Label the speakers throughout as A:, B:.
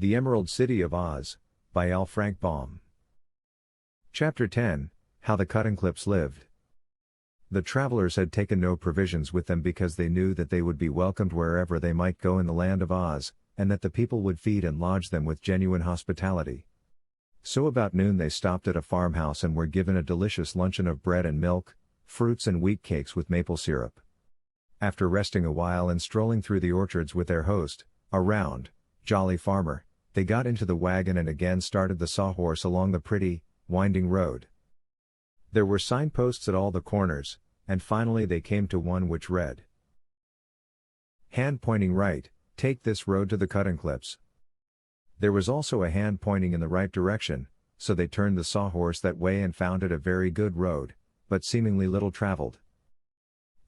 A: The Emerald City of Oz, by L. Frank Baum. Chapter 10, How the Cuttenclips Lived. The travelers had taken no provisions with them because they knew that they would be welcomed wherever they might go in the land of Oz, and that the people would feed and lodge them with genuine hospitality. So about noon they stopped at a farmhouse and were given a delicious luncheon of bread and milk, fruits and wheat cakes with maple syrup. After resting a while and strolling through the orchards with their host, a round, jolly farmer, they got into the wagon and again started the sawhorse along the pretty, winding road. There were signposts at all the corners, and finally they came to one which read, "Hand pointing right, take this road to the Cuttenclips." There was also a hand pointing in the right direction, so they turned the sawhorse that way and found it a very good road, but seemingly little traveled.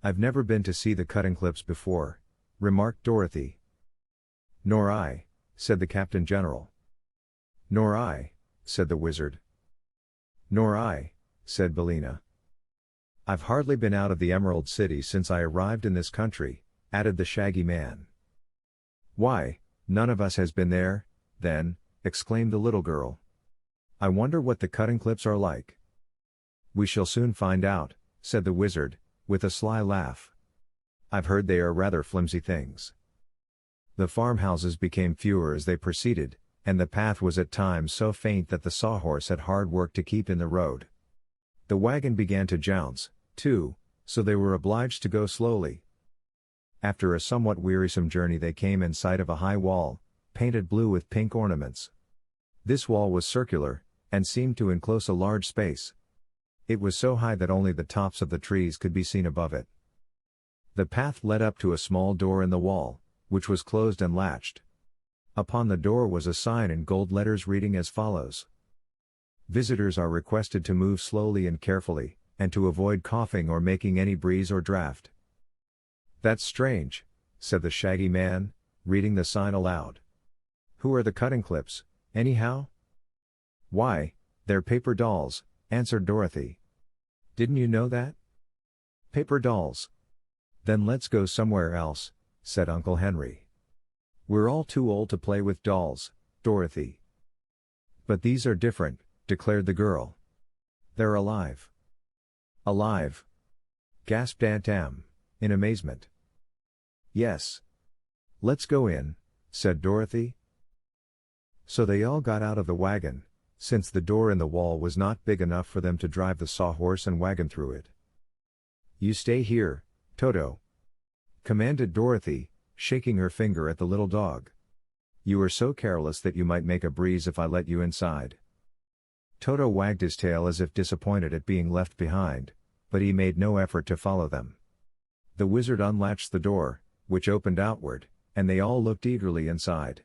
A: "I've never been to see the Cuttenclips before," remarked Dorothy. "Nor I," said the Captain General. "Nor I," said the Wizard. "Nor I," said Billina. "I've hardly been out of the Emerald City since I arrived in this country," added the Shaggy Man. "Why, none of us has been there, then," exclaimed the little girl. "I wonder what the Cuttenclips are like." "We shall soon find out," said the Wizard, with a sly laugh. "I've heard they are rather flimsy things." The farmhouses became fewer as they proceeded, and the path was at times so faint that the sawhorse had hard work to keep in the road. The wagon began to jounce, too, so they were obliged to go slowly. After a somewhat wearisome journey they came in sight of a high wall, painted blue with pink ornaments. This wall was circular, and seemed to enclose a large space. It was so high that only the tops of the trees could be seen above it. The path led up to a small door in the wall, which was closed and latched. Upon the door was a sign in gold letters reading as follows: "Visitors are requested to move slowly and carefully, and to avoid coughing or making any breeze or draft." "That's strange," said the Shaggy Man, reading the sign aloud. "Who are the Cuttenclips, anyhow?" "Why, they're paper dolls," answered Dorothy. "Didn't you know that?" "Paper dolls? Then let's go somewhere else," said Uncle Henry. "We're all too old to play with dolls, Dorothy." "But these are different," declared the girl. "They're alive." "Alive?" gasped Aunt Em, in amazement. "Yes. Let's go in," said Dorothy. So they all got out of the wagon, since the door in the wall was not big enough for them to drive the sawhorse and wagon through it. "You stay here, Toto," commanded Dorothy, shaking her finger at the little dog. "You are so careless that you might make a breeze if I let you inside." Toto wagged his tail as if disappointed at being left behind, but he made no effort to follow them. The Wizard unlatched the door, which opened outward, and they all looked eagerly inside.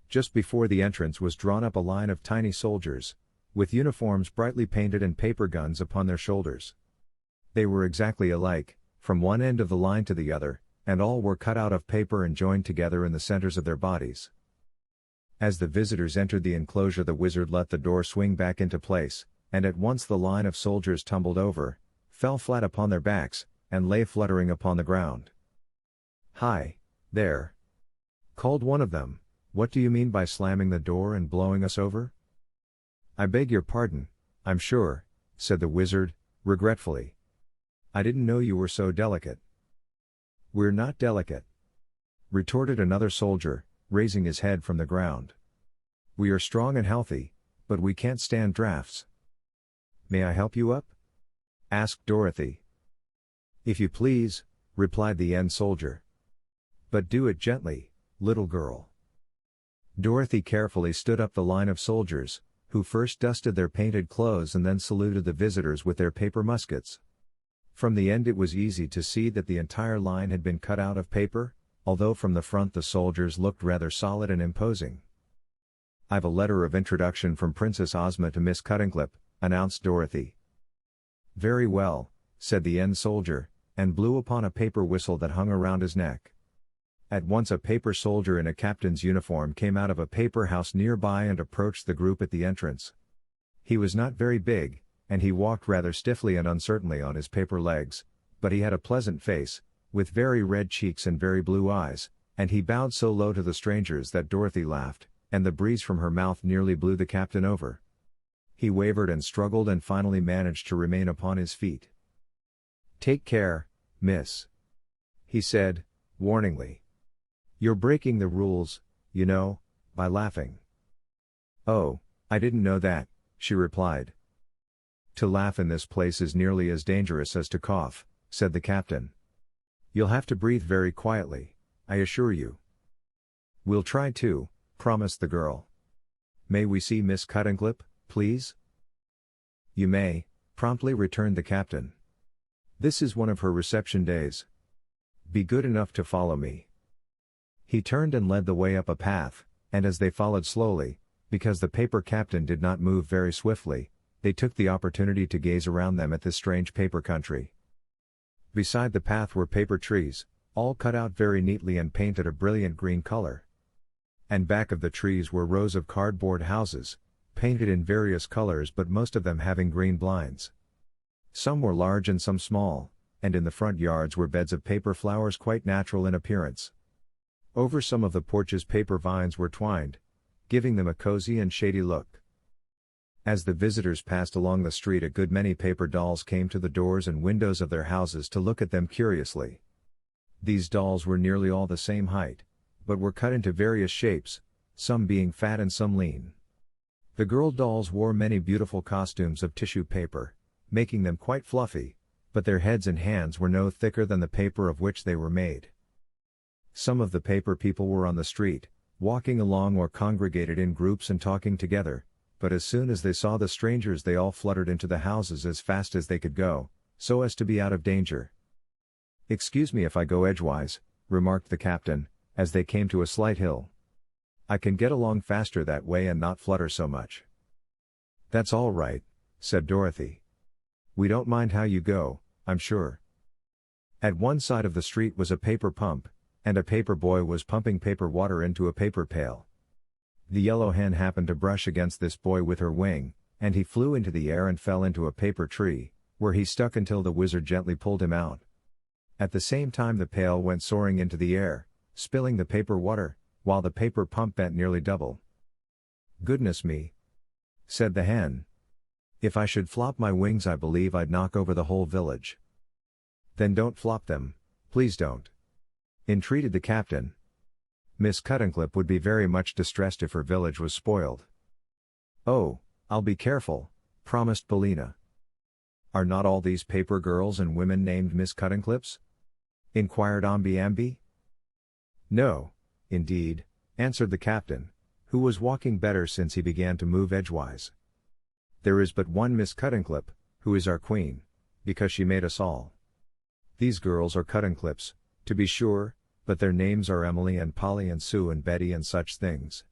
A: Just before the entrance was drawn up a line of tiny soldiers, with uniforms brightly painted and paper guns upon their shoulders. They were exactly alike, from one end of the line to the other, and all were cut out of paper and joined together in the centers of their bodies. As the visitors entered the enclosure, the Wizard let the door swing back into place, and at once the line of soldiers tumbled over, fell flat upon their backs, and lay fluttering upon the ground. "Hi, there!" called one of them. "What do you mean by slamming the door and blowing us over?" "I beg your pardon, I'm sure," said the Wizard, regretfully. "I didn't know you were so delicate." "We're not delicate," retorted another soldier, raising his head from the ground. "We are strong and healthy, but we can't stand drafts." "May I help you up?" asked Dorothy. "If you please," replied the end soldier. "But do it gently, little girl." Dorothy carefully stood up the line of soldiers, who first dusted their painted clothes and then saluted the visitors with their paper muskets. From the end it was easy to see that the entire line had been cut out of paper, although from the front the soldiers looked rather solid and imposing. "I've a letter of introduction from Princess Ozma to Miss Cuttenclip," announced Dorothy. "Very well," said the end soldier, and blew upon a paper whistle that hung around his neck. At once a paper soldier in a captain's uniform came out of a paper house nearby and approached the group at the entrance. He was not very big, and he walked rather stiffly and uncertainly on his paper legs, but he had a pleasant face, with very red cheeks and very blue eyes, and he bowed so low to the strangers that Dorothy laughed, and the breeze from her mouth nearly blew the captain over. He wavered and struggled and finally managed to remain upon his feet. "Take care, miss," he said, warningly. "You're breaking the rules, you know, by laughing." "Oh, I didn't know that," she replied. "To laugh in this place is nearly as dangerous as to cough," said the captain. "You'll have to breathe very quietly, I assure you." "We'll try to," promised the girl. "May we see Miss Cuttenclip, please?" "You may," promptly returned the captain. "This is one of her reception days. Be good enough to follow me." He turned and led the way up a path, and as they followed slowly, because the paper captain did not move very swiftly, they took the opportunity to gaze around them at this strange paper country. Beside the path were paper trees, all cut out very neatly and painted a brilliant green color. And back of the trees were rows of cardboard houses, painted in various colors but most of them having green blinds. Some were large and some small, and in the front yards were beds of paper flowers quite natural in appearance. Over some of the porches paper vines were twined, giving them a cozy and shady look. As the visitors passed along the street, a good many paper dolls came to the doors and windows of their houses to look at them curiously. These dolls were nearly all the same height, but were cut into various shapes, some being fat and some lean. The girl dolls wore many beautiful costumes of tissue paper, making them quite fluffy, but their heads and hands were no thicker than the paper of which they were made. Some of the paper people were on the street, walking along or congregated in groups and talking together, but as soon as they saw the strangers they all fluttered into the houses as fast as they could go, so as to be out of danger. "Excuse me if I go edgewise," remarked the captain, as they came to a slight hill. "I can get along faster that way and not flutter so much." "That's all right," said Dorothy. "We don't mind how you go, I'm sure." At one side of the street was a paper pump, and a paper boy was pumping paper water into a paper pail. The yellow hen happened to brush against this boy with her wing, and he flew into the air and fell into a paper tree, where he stuck until the wizard gently pulled him out. At the same time the pail went soaring into the air, spilling the paper water, while the paper pump bent nearly double. "Goodness me," said the hen. "If I should flop my wings I believe I'd knock over the whole village." "Then don't flop them, please don't," entreated the captain. "Miss Cuttenclip would be very much distressed if her village was spoiled." "Oh, I'll be careful," promised Bellina. "Are not all these paper girls and women named Miss Cuttenclips?" inquired Omby Amby. "No, indeed," answered the captain, who was walking better since he began to move edgewise. "There is but one Miss Cuttenclip, who is our queen, because she made us all. These girls are Cuttenclips, to be sure, but their names are Emily and Polly and Sue and Betty and such things.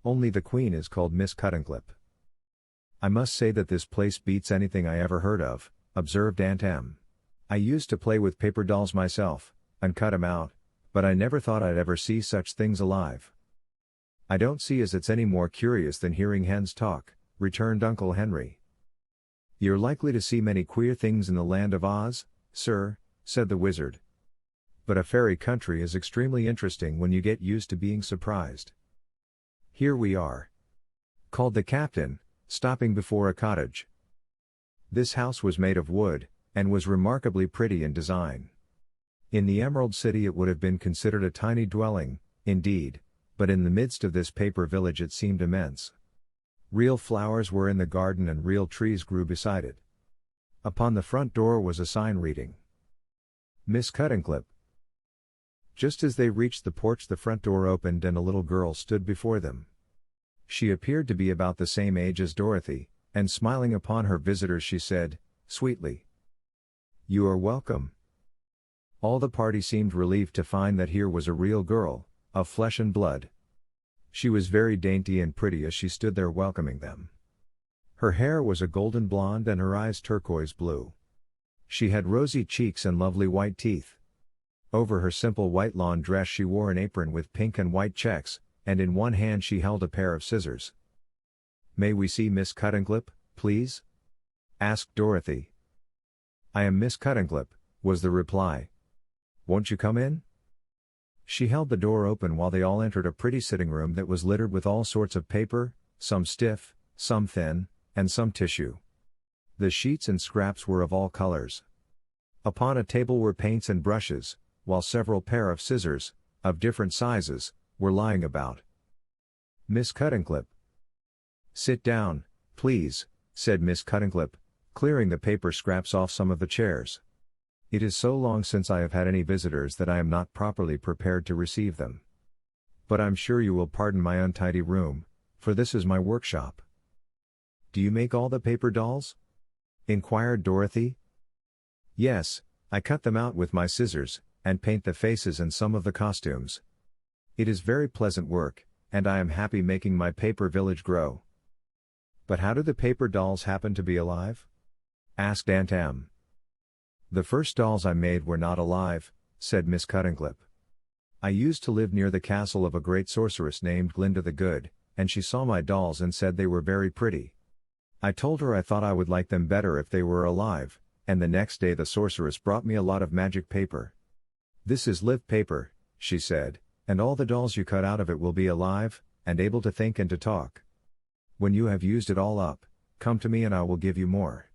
A: Only the queen is called Miss Cuttenclip." "I must say that this place beats anything I ever heard of," observed Aunt Em. "I used to play with paper dolls myself, and cut 'em out, but I never thought I'd ever see such things alive." "I don't see as it's any more curious than hearing hens talk," returned Uncle Henry. "You're likely to see many queer things in the land of Oz, sir," said the wizard. "But a fairy country is extremely interesting when you get used to being surprised." "Here we are," called the captain, stopping before a cottage. This house was made of wood, and was remarkably pretty in design. In the Emerald City it would have been considered a tiny dwelling, indeed, but in the midst of this paper village it seemed immense. Real flowers were in the garden and real trees grew beside it. Upon the front door was a sign reading, "Miss Cuttenclip." Just as they reached the porch the front door opened and a little girl stood before them. She appeared to be about the same age as Dorothy, and smiling upon her visitors she said, sweetly, "You are welcome." All the party seemed relieved to find that here was a real girl, of flesh and blood. She was very dainty and pretty as she stood there welcoming them. Her hair was a golden blonde and her eyes turquoise blue. She had rosy cheeks and lovely white teeth. Over her simple white lawn dress she wore an apron with pink and white checks, and in one hand she held a pair of scissors. "May we see Miss Cuttenclip, please?" asked Dorothy. "I am Miss Cuttenclip," was the reply. "Won't you come in?" She held the door open while they all entered a pretty sitting room that was littered with all sorts of paper, some stiff, some thin, and some tissue. The sheets and scraps were of all colors. Upon a table were paints and brushes, while several pair of scissors, of different sizes, were lying about. "Miss Cuttenclip." "Sit down, please," said Miss Cuttenclip, clearing the paper scraps off some of the chairs. "It is so long since I have had any visitors that I am not properly prepared to receive them. But I'm sure you will pardon my untidy room, for this is my workshop." "Do you make all the paper dolls?" inquired Dorothy. "Yes, I cut them out with my scissors, and paint the faces and some of the costumes. It is very pleasant work, and I am happy making my paper village grow." "But how do the paper dolls happen to be alive?" asked Aunt Em. "The first dolls I made were not alive," said Miss Cuttenclip. "I used to live near the castle of a great sorceress named Glinda the Good, and she saw my dolls and said they were very pretty. I told her I thought I would like them better if they were alive, and the next day the sorceress brought me a lot of magic paper. 'This is live paper,' she said, 'and all the dolls you cut out of it will be alive, and able to think and to talk. When you have used it all up, come to me and I will give you more.'"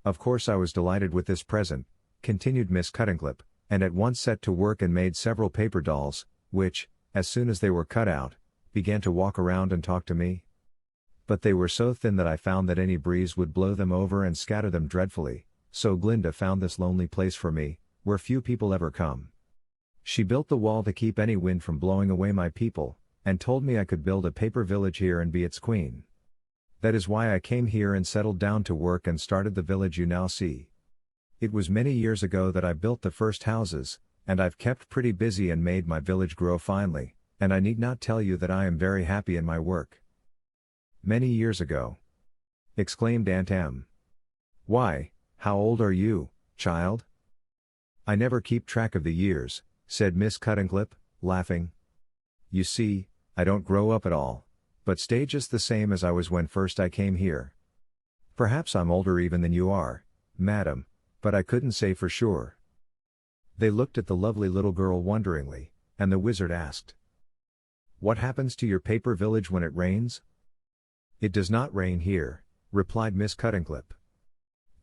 A: Of course I was delighted with this present, continued Miss Cuttenclip, and at once set to work and made several paper dolls, which, as soon as they were cut out, began to walk around and talk to me. But they were so thin that I found that any breeze would blow them over and scatter them dreadfully, so Glinda found this lonely place for me, where few people ever come. She built the wall to keep any wind from blowing away my people, and told me I could build a paper village here and be its queen. That is why I came here and settled down to work and started the village you now see. It was many years ago that I built the first houses, and I've kept pretty busy and made my village grow finely, and I need not tell you that I am very happy in my work." "Many years ago?" exclaimed Aunt Em. "Why, how old are you, child?" "I never keep track of the years," said Miss Cuttenclip, laughing. "You see, I don't grow up at all, but stay just the same as I was when first I came here. Perhaps I'm older even than you are, madam, but I couldn't say for sure." They looked at the lovely little girl wonderingly, and the wizard asked, "What happens to your paper village when it rains?" "It does not rain here," replied Miss Cuttenclip.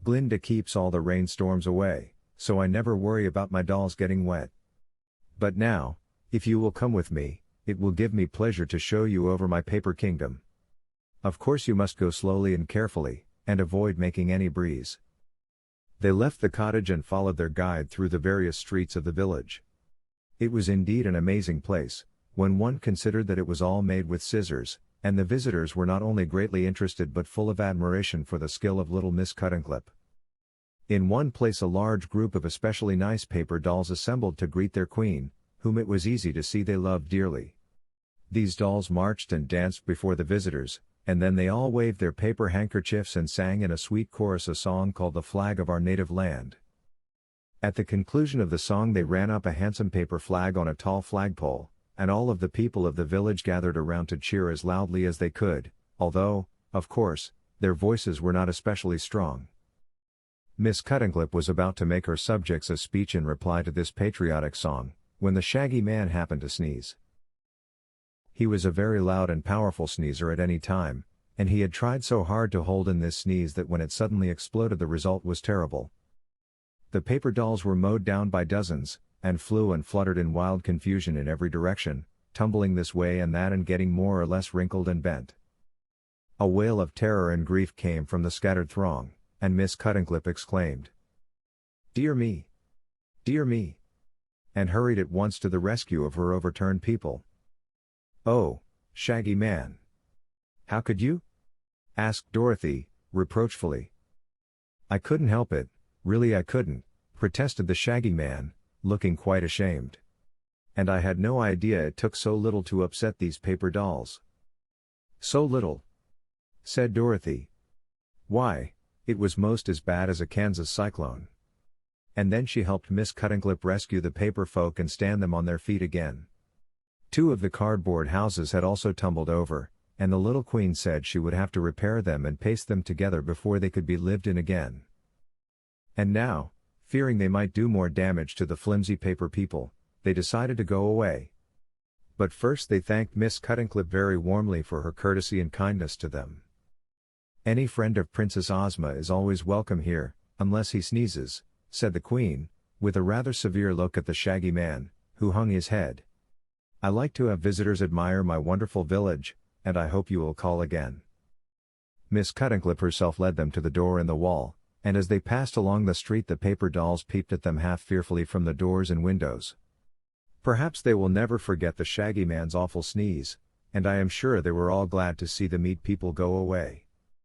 A: "Glinda keeps all the rainstorms away, so I never worry about my dolls getting wet. But now, if you will come with me, it will give me pleasure to show you over my paper kingdom. Of course you must go slowly and carefully, and avoid making any breeze." They left the cottage and followed their guide through the various streets of the village. It was indeed an amazing place, when one considered that it was all made with scissors, and the visitors were not only greatly interested but full of admiration for the skill of little Miss Cuttenclip. In one place a large group of especially nice paper dolls assembled to greet their queen, whom it was easy to see they loved dearly. These dolls marched and danced before the visitors, and then they all waved their paper handkerchiefs and sang in a sweet chorus a song called "The Flag of Our Native Land." At the conclusion of the song they ran up a handsome paper flag on a tall flagpole, and all of the people of the village gathered around to cheer as loudly as they could, although, of course, their voices were not especially strong. Miss Cuttenclip was about to make her subjects a speech in reply to this patriotic song, when the Shaggy Man happened to sneeze. He was a very loud and powerful sneezer at any time, and he had tried so hard to hold in this sneeze that when it suddenly exploded the result was terrible. The paper dolls were mowed down by dozens, and flew and fluttered in wild confusion in every direction, tumbling this way and that and getting more or less wrinkled and bent. A wail of terror and grief came from the scattered throng, and Miss Cuttenclip exclaimed, "Dear me! Dear me!" and hurried at once to the rescue of her overturned people. "Oh, Shaggy Man! How could you?" asked Dorothy, reproachfully. "I couldn't help it, really I couldn't," protested the Shaggy Man, looking quite ashamed. "And I had no idea it took so little to upset these paper dolls." "So little?" said Dorothy. "Why, it was most as bad as a Kansas cyclone." And then she helped Miss Cuttenclip rescue the paper folk and stand them on their feet again. 2 of the cardboard houses had also tumbled over, and the little queen said she would have to repair them and paste them together before they could be lived in again. And now, fearing they might do more damage to the flimsy paper people, they decided to go away. But first they thanked Miss Cuttenclip very warmly for her courtesy and kindness to them. "Any friend of Princess Ozma is always welcome here, unless he sneezes," said the Queen, with a rather severe look at the Shaggy Man, who hung his head. "I like to have visitors admire my wonderful village, and I hope you will call again." Miss Cuttenclip herself led them to the door in the wall, and as they passed along the street the paper dolls peeped at them half fearfully from the doors and windows. Perhaps they will never forget the Shaggy Man's awful sneeze, and I am sure they were all glad to see the meat people go away.